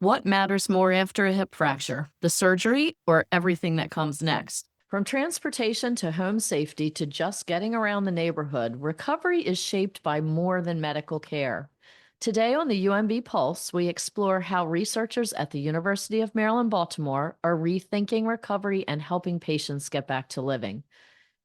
What matters more after a hip fracture, the surgery or everything that comes next? From transportation to home safety to just getting around the neighborhood, recovery is shaped by more than medical care. Today on the UMB Pulse, we explore how researchers at the University of Maryland, Baltimore are rethinking recovery and helping patients get back to living.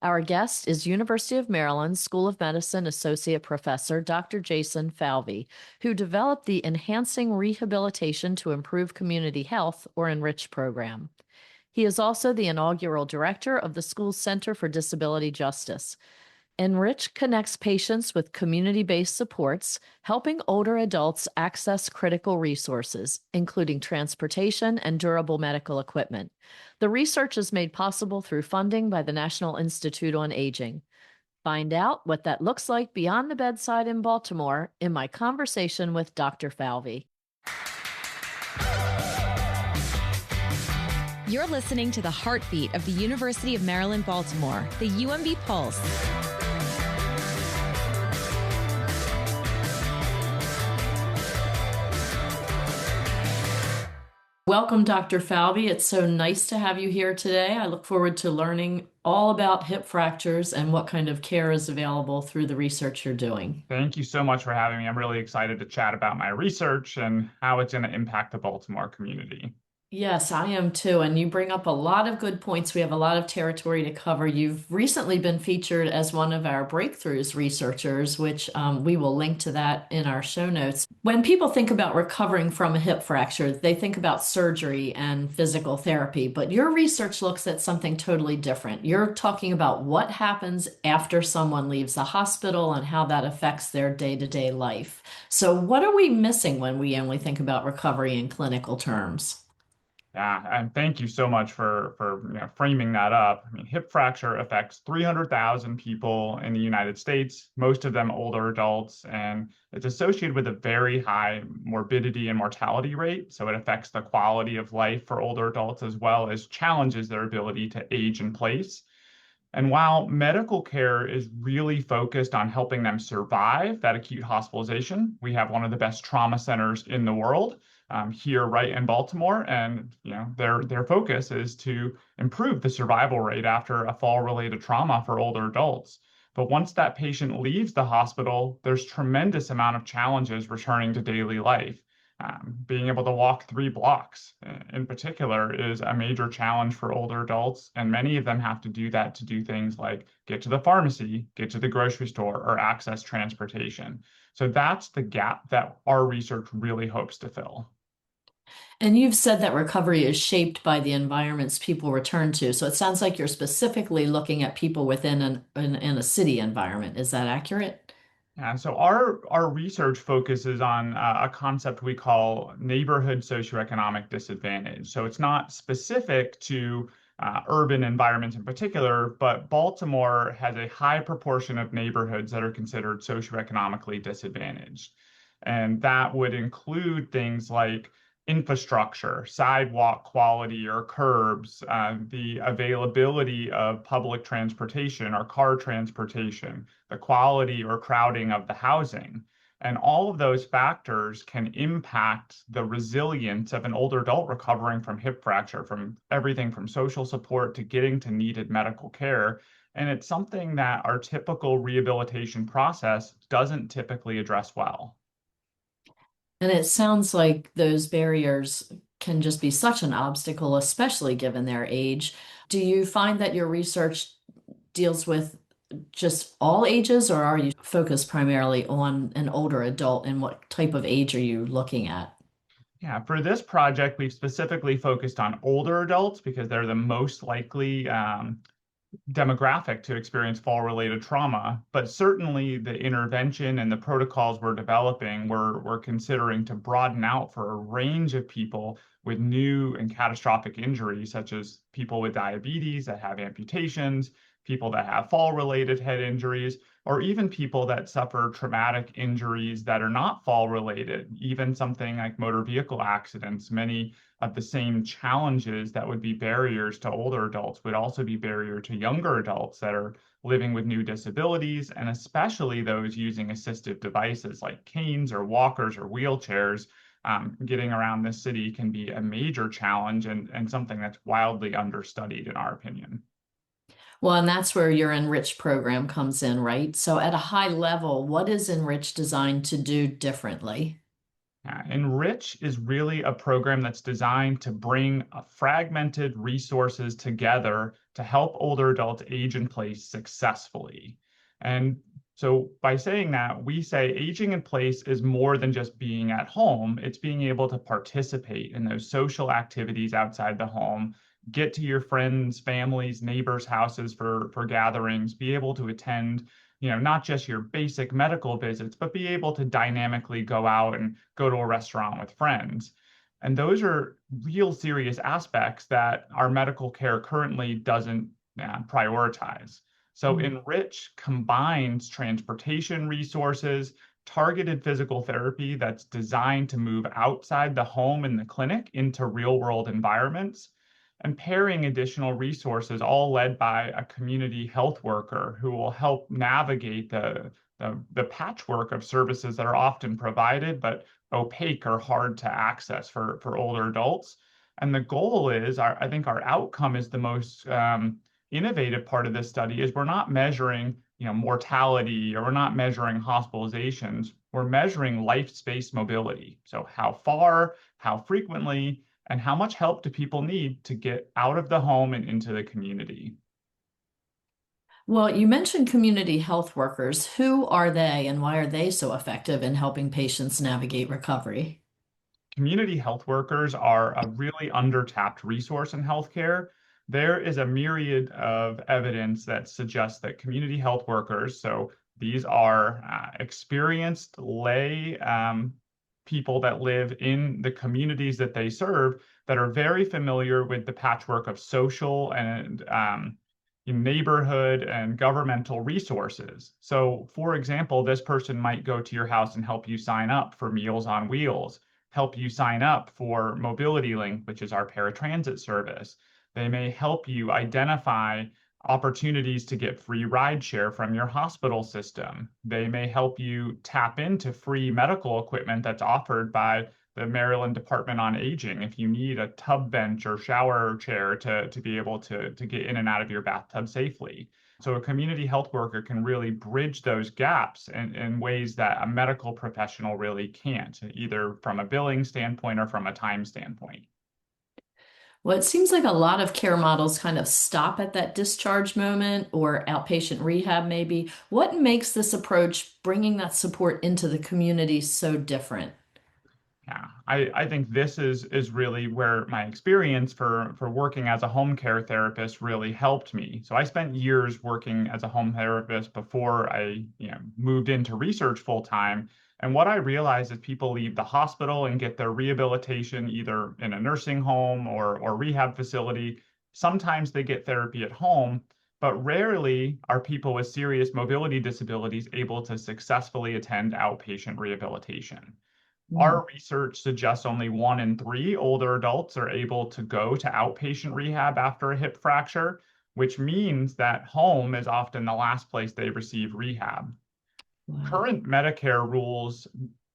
Our guest is University of Maryland School of Medicine Associate Professor Dr. Jason Falvey, who developed the Enhancing Rehabilitation to Improve Community Health, or ENRICH program. He is also the inaugural director of the school's Center for Disability Justice. ENRICH connects patients with community-based supports, helping older adults access critical resources, including transportation and durable medical equipment. The research is made possible through funding by the National Institute on Aging. Find out what that looks like beyond the bedside in Baltimore in my conversation with Dr. Falvey. You're listening to the heartbeat of the University of Maryland, Baltimore, the UMB Pulse. Welcome, Dr. Falvey. It's so nice to have you here today. I look forward to learning all about hip fractures and what kind of care is available through the research you're doing. Thank you so much for having me. I'm really excited to chat about my research and how it's going to impact the Baltimore community. Yes, I am too. And you bring up a lot of good points. We have a lot of territory to cover. You've recently been featured as one of our breakthroughs researchers, which we will link to that in our show notes. When people think about recovering from a hip fracture, they think about surgery and physical therapy, but your research looks at something totally different. You're talking about what happens after someone leaves the hospital and how that affects their day-to-day life. So what are we missing when we only think about recovery in clinical terms? Yeah, and thank you so much for framing that up. I mean, hip fracture affects 300,000 people in the United States, most of them older adults, and it's associated with a very high morbidity and mortality rate. So it affects the quality of life for older adults as well as challenges their ability to age in place. And while medical care is really focused on helping them survive that acute hospitalization, we have one of the best trauma centers in the world here right in Baltimore. And their focus is to improve the survival rate after a fall-related trauma for older adults. But once that patient leaves the hospital, there's tremendous amount of challenges returning to daily life. Being able to walk 3 blocks in particular is a major challenge for older adults, and many of them have to do that to do things like get to the pharmacy, get to the grocery store, or access transportation. So that's the gap that our research really hopes to fill. And you've said that recovery is shaped by the environments people return to. So it sounds like you're specifically looking at people within in a city environment. Is that accurate? And so our research focuses on a concept we call neighborhood socioeconomic disadvantage. So it's not specific to urban environments in particular, but Baltimore has a high proportion of neighborhoods that are considered socioeconomically disadvantaged. And that would include things like infrastructure, sidewalk quality or curbs, the availability of public transportation or car transportation, the quality or crowding of the housing. And all of those factors can impact the resilience of an older adult recovering from hip fracture, from everything from social support to getting to needed medical care. And it's something that our typical rehabilitation process doesn't typically address well. And it sounds like those barriers can just be such an obstacle, especially given their age. Do you find that your research deals with just all ages, or are you focused primarily on an older adult, and what type of age are you looking at? Yeah, for this project, we've specifically focused on older adults because they're the most likely demographic to experience fall-related trauma, but certainly the intervention and the protocols we're developing, we're considering to broaden out for a range of people with new and catastrophic injuries, such as people with diabetes that have amputations, people that have fall-related head injuries, or even people that suffer traumatic injuries that are not fall-related, even something like motor vehicle accidents. Many of the same challenges that would be barriers to older adults would also be barrier to younger adults that are living with new disabilities, and especially those using assistive devices like canes or walkers or wheelchairs. getting around this city can be a major challenge and something that's wildly understudied in our opinion. Well, and that's where your ENRICH program comes in, right? So, at a high level, what is ENRICH designed to do differently? Enrich is really a program that's designed to bring fragmented resources together to help older adults age in place successfully. And so by saying that, we say aging in place is more than just being at home. It's being able to participate in those social activities outside the home, get to your friends, families, neighbors' houses for gatherings, be able to attend not just your basic medical visits, but be able to dynamically go out and go to a restaurant with friends. And those are real serious aspects that our medical care currently doesn't prioritize. So Mm. Enrich combines transportation resources, targeted physical therapy that's designed to move outside the home and the clinic into real world environments, and pairing additional resources, all led by a community health worker who will help navigate the patchwork of services that are often provided but opaque or hard to access for older adults. And the goal is, I think our outcome is the most innovative part of this study is we're not measuring mortality, or we're not measuring hospitalizations. We're measuring life space mobility. So how far, how frequently, and how much help do people need to get out of the home and into the community? Well, you mentioned community health workers. Who are they and why are they so effective in helping patients navigate recovery? Community health workers are a really undertapped resource in healthcare. There is a myriad of evidence that suggests that community health workers, so these are experienced lay people that live in the communities that they serve, that are very familiar with the patchwork of social and neighborhood and governmental resources. So, for example, this person might go to your house and help you sign up for Meals on Wheels, help you sign up for Mobility Link, which is our paratransit service. They may help you identify opportunities to get free rideshare from your hospital system. They may help you tap into free medical equipment that's offered by the Maryland Department on Aging if you need a tub bench or shower chair to be able to get in and out of your bathtub safely. So a community health worker can really bridge those gaps in ways that a medical professional really can't, either from a billing standpoint or from a time standpoint. Well, it seems like a lot of care models kind of stop at that discharge moment or outpatient rehab, maybe. What makes this approach, bringing that support into the community, so different? Yeah, I think this is really where my experience for working as a home care therapist really helped me. So I spent years working as a home therapist before I, moved into research full time. And what I realized is people leave the hospital and get their rehabilitation either in a nursing home or rehab facility. Sometimes they get therapy at home, but rarely are people with serious mobility disabilities able to successfully attend outpatient rehabilitation. Mm. Our research suggests only 1 in 3 older adults are able to go to outpatient rehab after a hip fracture, which means that home is often the last place they receive rehab. Wow. Current Medicare rules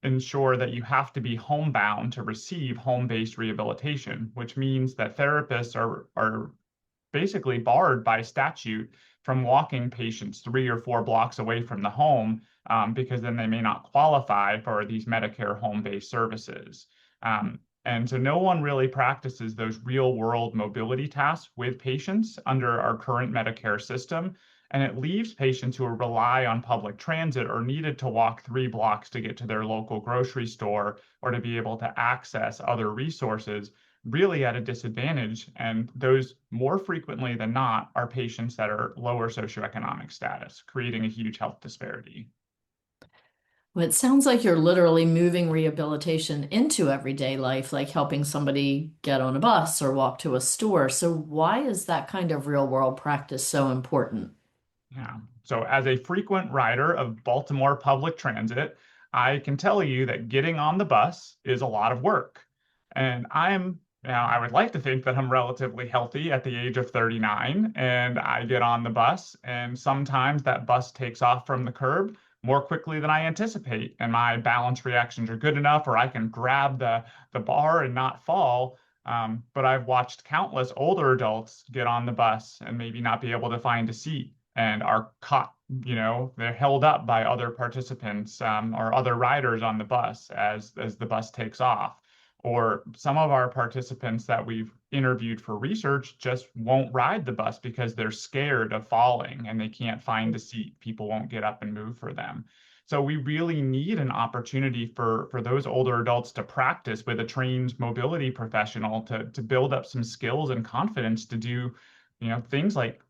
ensure that you have to be homebound to receive home-based rehabilitation, which means that therapists are basically barred by statute from walking patients 3 or 4 blocks away from the home, because then they may not qualify for these Medicare home-based services. And so no one really practices those real-world mobility tasks with patients under our current Medicare system. And it leaves patients who rely on public transit or needed to walk 3 blocks to get to their local grocery store or to be able to access other resources really at a disadvantage. And those, more frequently than not, are patients that are lower socioeconomic status, creating a huge health disparity. Well, it sounds like you're literally moving rehabilitation into everyday life, like helping somebody get on a bus or walk to a store. So, why is that kind of real world practice so important? Yeah. So as a frequent rider of Baltimore public transit, I can tell you that getting on the bus is a lot of work. And I would like to think that I'm relatively healthy at the age of 39, and I get on the bus, and sometimes that bus takes off from the curb more quickly than I anticipate, and my balance reactions are good enough, or I can grab the bar and not fall. But I've watched countless older adults get on the bus and maybe not be able to find a seat and are caught, they're held up by other participants or other riders on the bus as the bus takes off. Or some of our participants that we've interviewed for research just won't ride the bus because they're scared of falling and they can't find a seat. People won't get up and move for them. So we really need an opportunity for those older adults to practice with a trained mobility professional to build up some skills and confidence to do, things like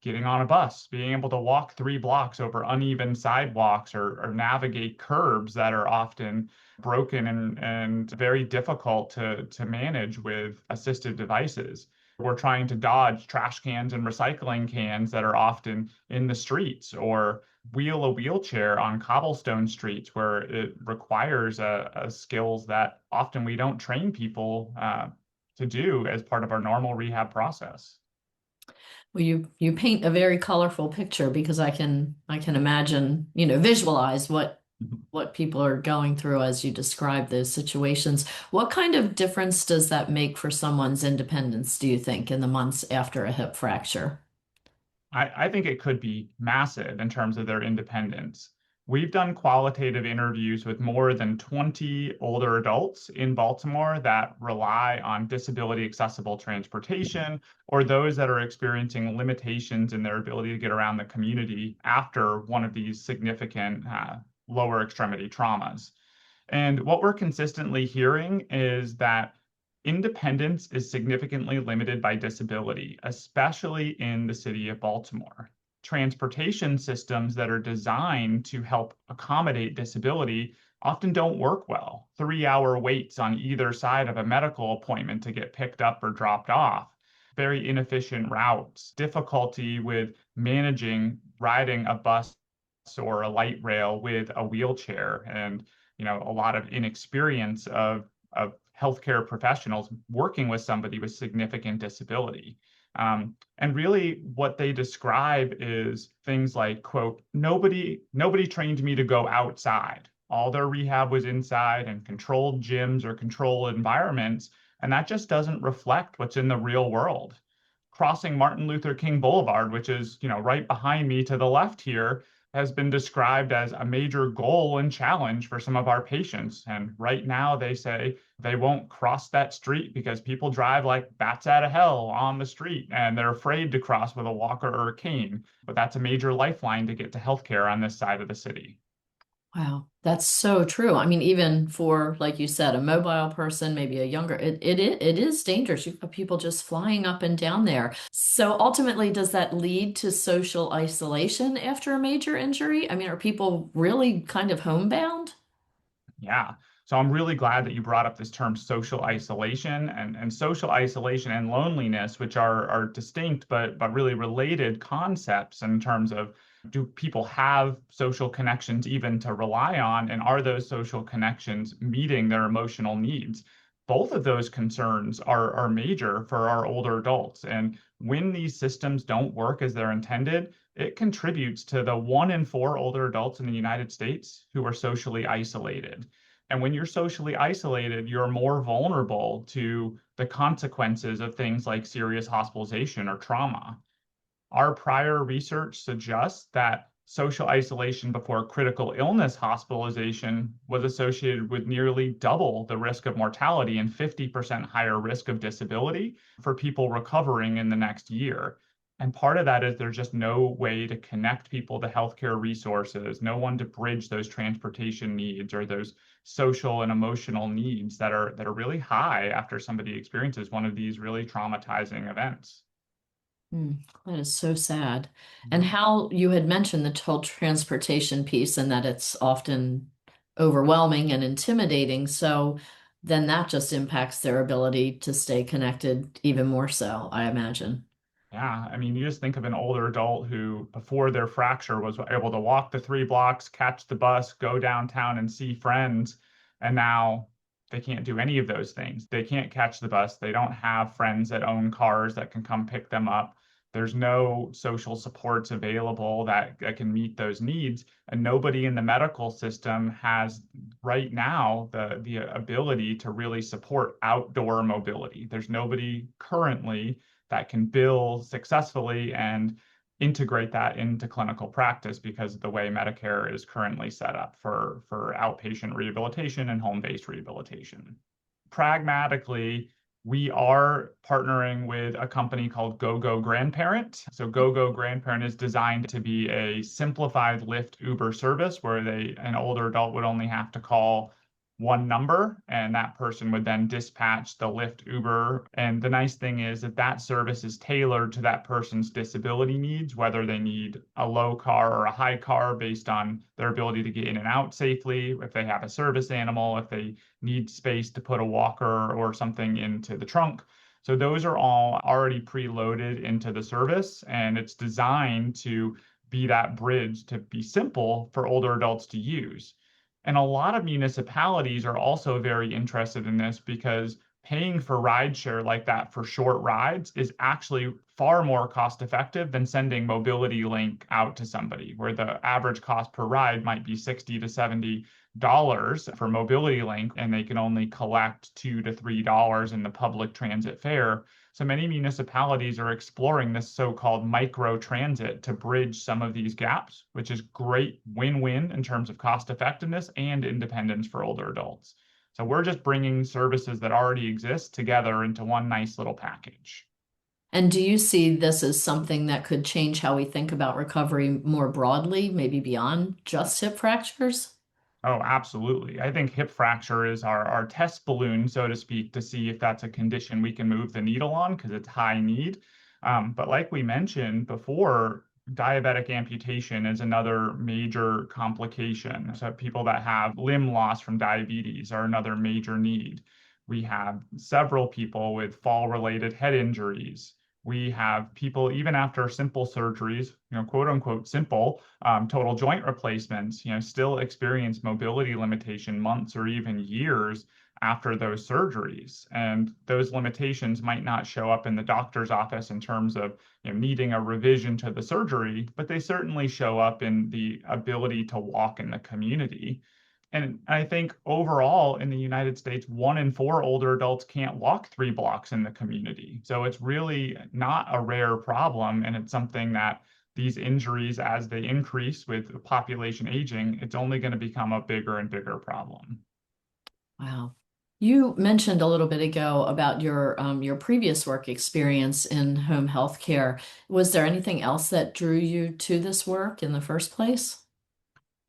getting on a bus, being able to walk 3 blocks over uneven sidewalks or navigate curbs that are often broken and very difficult to manage with assistive devices. We're trying to dodge trash cans and recycling cans that are often in the streets, or wheel a wheelchair on cobblestone streets where it requires a skills that often we don't train people to do as part of our normal rehab process. Well, you paint a very colorful picture because I can imagine, visualize what people are going through as you describe those situations. What kind of difference does that make for someone's independence, do you think, in the months after a hip fracture? I think it could be massive in terms of their independence. We've done qualitative interviews with more than 20 older adults in Baltimore that rely on disability accessible transportation, or those that are experiencing limitations in their ability to get around the community after one of these significant lower extremity traumas. And what we're consistently hearing is that independence is significantly limited by disability, especially in the city of Baltimore. Transportation systems that are designed to help accommodate disability often don't work well. 3-hour waits on either side of a medical appointment to get picked up or dropped off, very inefficient routes, difficulty with managing riding a bus or a light rail with a wheelchair, and a lot of inexperience of healthcare professionals working with somebody with significant disability. And really what they describe is things like, quote, nobody trained me to go outside. All their rehab was inside and controlled gyms or controlled environments, and that just doesn't reflect what's in the real world. Crossing Martin Luther King Boulevard, which is, right behind me to the left here, has been described as a major goal and challenge for some of our patients. And right now they say they won't cross that street because people drive like bats out of hell on the street and they're afraid to cross with a walker or a cane. But that's a major lifeline to get to healthcare on this side of the city. Wow, that's so true. I mean, even for, like you said, a mobile person, maybe a younger, it is dangerous. You've got people just flying up and down there. So ultimately, does that lead to social isolation after a major injury? I mean, are people really kind of homebound? Yeah. So I'm really glad that you brought up this term social isolation, and social isolation and loneliness, which are distinct but really related concepts in terms of, do people have social connections even to rely on, and are those social connections meeting their emotional needs? Both of those concerns are major for our older adults. And when these systems don't work as they're intended, it contributes to the 1 in 4 older adults in the United States who are socially isolated. And when you're socially isolated, you're more vulnerable to the consequences of things like serious hospitalization or trauma. Our prior research suggests that social isolation before critical illness hospitalization was associated with nearly double the risk of mortality and 50% higher risk of disability for people recovering in the next year. And part of that is there's just no way to connect people to healthcare resources, no one to bridge those transportation needs or those social and emotional needs that are really high after somebody experiences one of these really traumatizing events. That is so sad. And how you had mentioned the whole transportation piece and that it's often overwhelming and intimidating. So then that just impacts their ability to stay connected even more so, I imagine. Yeah, I mean, you just think of an older adult who, before their fracture, was able to walk the 3 blocks, catch the bus, go downtown and see friends. And now they can't do any of those things. They can't catch the bus. They don't have friends that own cars that can come pick them up. There's no social supports available that can meet those needs. And nobody in the medical system has right now the ability to really support outdoor mobility. There's nobody currently that can bill successfully and integrate that into clinical practice because of the way Medicare is currently set up for outpatient rehabilitation and home-based rehabilitation. Pragmatically, we are partnering with a company called GoGoGrandparent. So GoGoGrandparent is designed to be a simplified Lyft Uber service where an older adult would only have to call one number, and that person would then dispatch the Lyft Uber. And the nice thing is that service is tailored to that person's disability needs, whether they need a low car or a high car based on their ability to get in and out safely, if they have a service animal, if they need space to put a walker or something into the trunk. So those are all already preloaded into the service, and it's designed to be that bridge to be simple for older adults to use. And a lot of municipalities are also very interested in this because paying for rideshare like that for short rides is actually far more cost effective than sending Mobility Link out to somebody, where the average cost per ride might be $60 to $70 for Mobility Link, and they can only collect $2 to $3 in the public transit fare. So many municipalities are exploring this so-called micro transit to bridge some of these gaps, which is great win-win in terms of cost effectiveness and independence for older adults. So we're just bringing services that already exist together into one nice little package. And do you see this as something that could change how we think about recovery more broadly, maybe beyond just hip fractures? Oh, absolutely. I think hip fracture is our test balloon, so to speak, to see if that's a condition we can move the needle on because it's high need. But like we mentioned before, diabetic amputation is another major complication. So people that have limb loss from diabetes are another major need. We have several people with fall-related head injuries. We have people, even after simple surgeries, quote unquote simple, total joint replacements, still experience mobility limitation months or even years after those surgeries. And those limitations might not show up in the doctor's office in terms of needing a revision to the surgery, but they certainly show up in the ability to walk in the community. And I think overall in the United States, 1 in 4 older adults can't walk 3 blocks in the community. So it's really not a rare problem. And it's something that these injuries, as they increase with the population aging, it's only going to become a bigger and bigger problem. Wow. You mentioned a little bit ago about your previous work experience in home health care. Was there anything else that drew you to this work in the first place?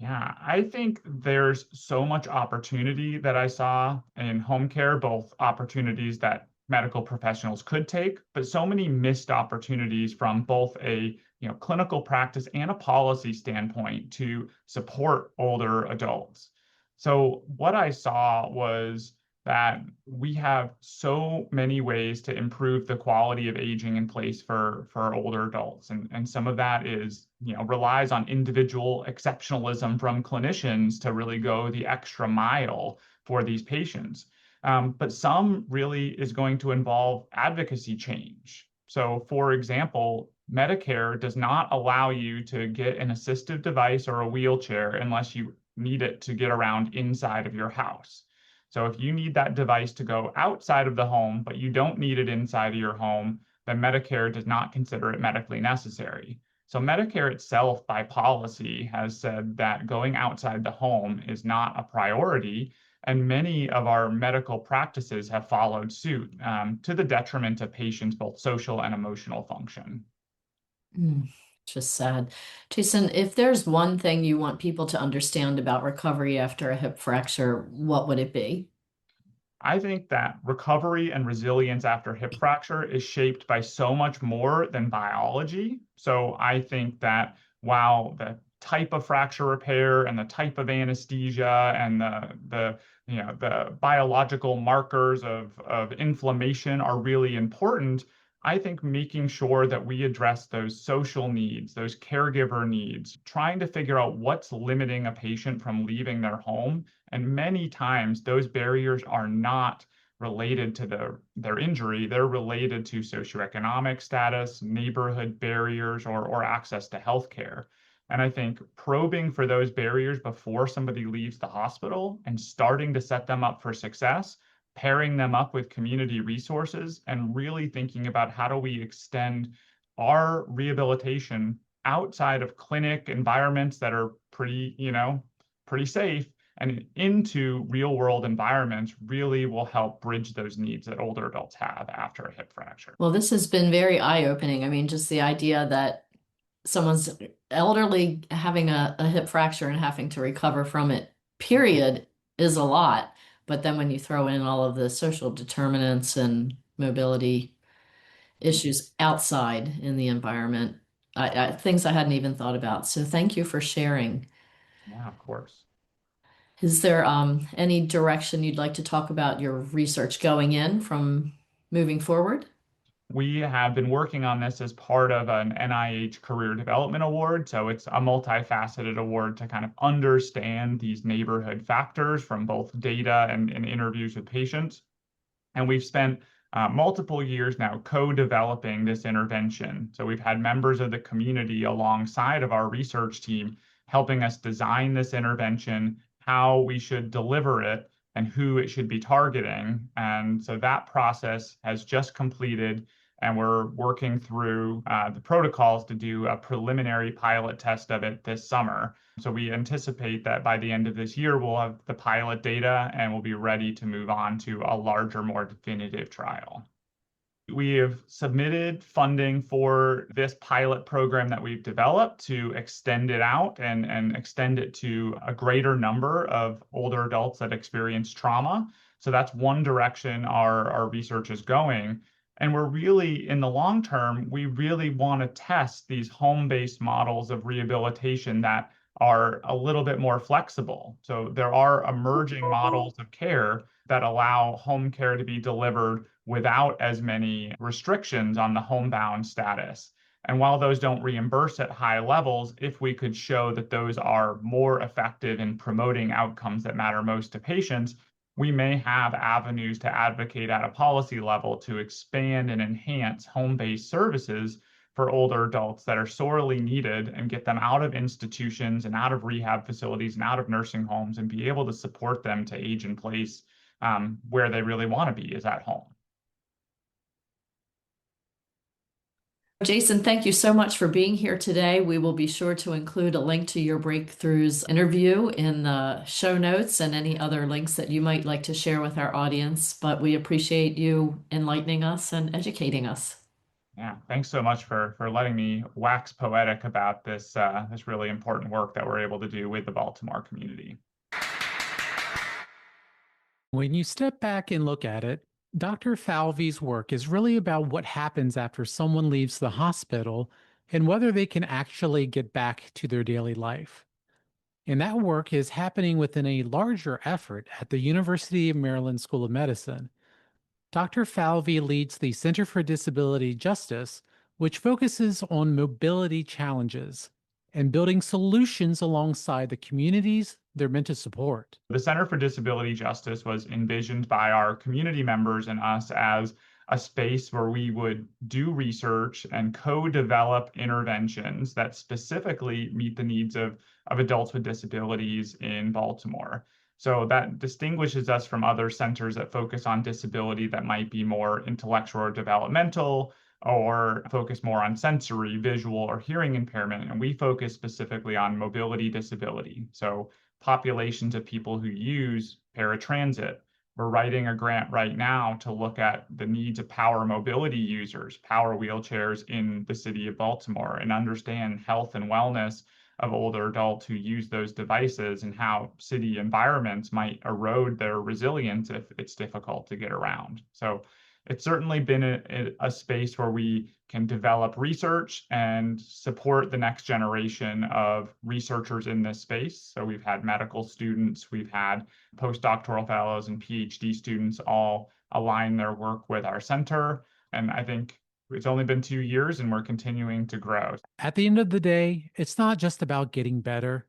Yeah, I think there's so much opportunity that I saw in home care, both opportunities that medical professionals could take, but so many missed opportunities from both a clinical practice and a policy standpoint to support older adults. So what I saw was that we have so many ways to improve the quality of aging in place for older adults. And some of that is, relies on individual exceptionalism from clinicians to really go the extra mile for these patients. But some really is going to involve advocacy change. So, for example, Medicare does not allow you to get an assistive device or a wheelchair unless you need it to get around inside of your house. So if you need that device to go outside of the home, but you don't need it inside of your home, then Medicare does not consider it medically necessary. So Medicare itself, by policy, has said that going outside the home is not a priority, and many of our medical practices have followed suit to the detriment of patients' both social and emotional function. Mm, just sad. Jason, if there's one thing you want people to understand about recovery after a hip fracture, what would it be? I think that recovery and resilience after hip fracture is shaped by so much more than biology. So I think that while the type of fracture repair and the type of anesthesia and the biological markers of inflammation are really important, I think making sure that we address those social needs, those caregiver needs, trying to figure out what's limiting a patient from leaving their home. And many times those barriers are not related to their injury. They're related to socioeconomic status, neighborhood barriers, or access to healthcare. And I think probing for those barriers before somebody leaves the hospital and starting to set them up for success, pairing them up with community resources, and really thinking about how do we extend our rehabilitation outside of clinic environments that are pretty safe and into real world environments really will help bridge those needs that older adults have after a hip fracture. Well, this has been very eye-opening. I mean, just the idea that someone's elderly having a hip fracture and having to recover from it, period, is a lot. But then when you throw in all of the social determinants and mobility issues outside in the environment, things I hadn't even thought about. So thank you for sharing. Yeah, of course. Is there any direction you'd like to talk about your research going in from moving forward? We have been working on this as part of an NIH Career Development Award. So it's a multifaceted award to kind of understand these neighborhood factors from both data and interviews with patients. And we've spent multiple years now co-developing this intervention. So we've had members of the community alongside of our research team helping us design this intervention, how we should deliver it, and who it should be targeting. And so that process has just completed, and we're working through the protocols to do a preliminary pilot test of it this summer. So we anticipate that by the end of this year, we'll have the pilot data and we'll be ready to move on to a larger, more definitive trial. We have submitted funding for this pilot program that we've developed to extend it out and extend it to a greater number of older adults that experience trauma. So that's one direction our research is going. And we're really, in the long term, we really want to test these home-based models of rehabilitation that are a little bit more flexible. So there are emerging models of care that allow home care to be delivered without as many restrictions on the homebound status. And while those don't reimburse at high levels, if we could show that those are more effective in promoting outcomes that matter most to patients, we may have avenues to advocate at a policy level to expand and enhance home-based services for older adults that are sorely needed and get them out of institutions and out of rehab facilities and out of nursing homes and be able to support them to age in place where they really want to be, is at home. Jason, thank you so much for being here today. We will be sure to include a link to your Breakthroughs interview in the show notes and any other links that you might like to share with our audience. But we appreciate you enlightening us and educating us. Yeah, thanks so much for letting me wax poetic about this really important work that we're able to do with the Baltimore community. When you step back and look at it, Dr. Falvey's work is really about what happens after someone leaves the hospital and whether they can actually get back to their daily life. And that work is happening within a larger effort at the University of Maryland School of Medicine. Dr. Falvey leads the Center for Disability Justice, which focuses on mobility challenges and building solutions alongside the communities they're meant to support. The Center for Disability Justice was envisioned by our community members and us as a space where we would do research and co-develop interventions that specifically meet the needs of adults with disabilities in Baltimore. So that distinguishes us from other centers that focus on disability that might be more intellectual or developmental, or focus more on sensory, visual, or hearing impairment. And we focus specifically on mobility disability. So populations of people who use paratransit. We're writing a grant right now to look at the needs of power mobility users, power wheelchairs in the city of Baltimore, and understand health and wellness of older adults who use those devices and how city environments might erode their resilience if it's difficult to get around. So it's certainly been a space where we can develop research and support the next generation of researchers in this space. So we've had medical students, we've had postdoctoral fellows and PhD students all align their work with our center. And I think it's only been 2 years and we're continuing to grow. At the end of the day, it's not just about getting better.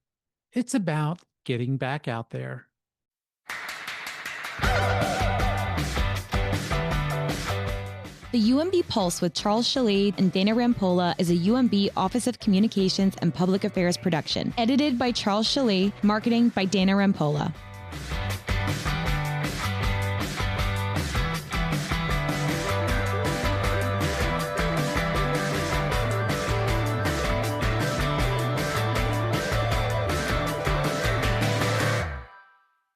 It's about getting back out there. The UMB Pulse with Charles Chalet and Dana Rampolla is a UMB Office of Communications and Public Affairs production. Edited by Charles Chalet, marketing by Dana Rampolla.